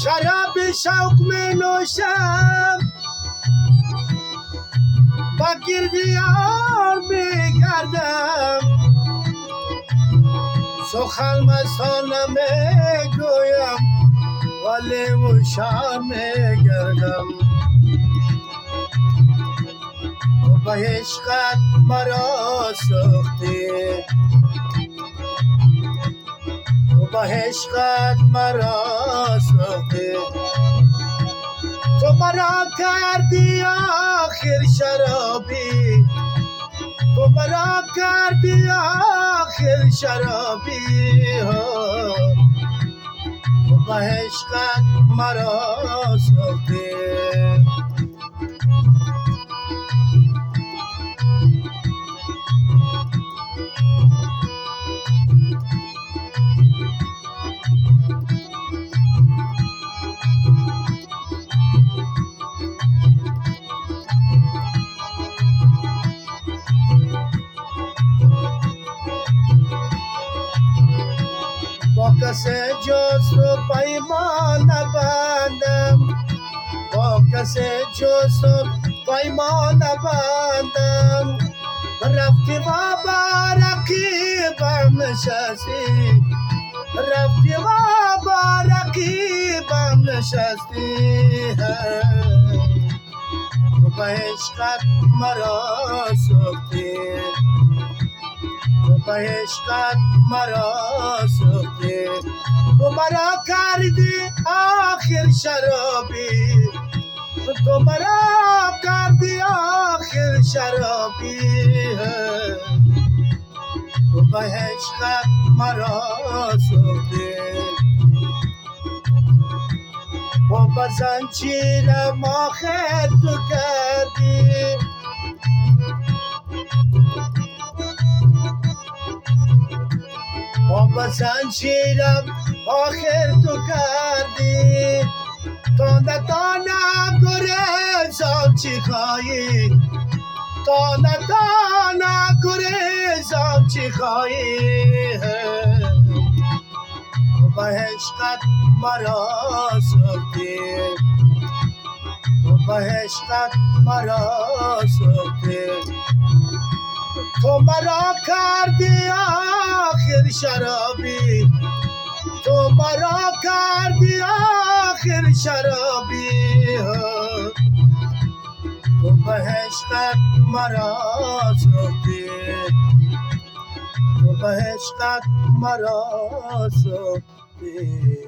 شراب شوق می نوشم با گردیار می گردم سخن مستانه می گویم ولی مشار می گردم به عشقت مرا سوختی به عشقت مرا سوختی تو مرا کردی آخر شرابی تو مرا کردی آخر شرابی به عشقت مرا سوختی با کس جز تو پیمان نبندم با کس جز تو پیمان نبندم رفتی و با رقیبم نشستی رفتی و با رقیبم نشستی به عشقت مرا سوختی به عشقت مرا سوختی تو مرا کردی آخر شرابی تو مرا کردی آخر شرابی تو به عشقت مرا سوختی و به زنجیرم آخر تو کردی و به زنجیرم آخر تو کردی تا نتانم گریزم چی خواهی تا نتانم گریزم چی خواهی به عشقت مرا سوختی به عشقت مرا سوختی تو مرا کردی آخر شرابی تو مرا کردی آخر شرابی تو به عشقت مرا سوختی تو به عشقت مرا سوختی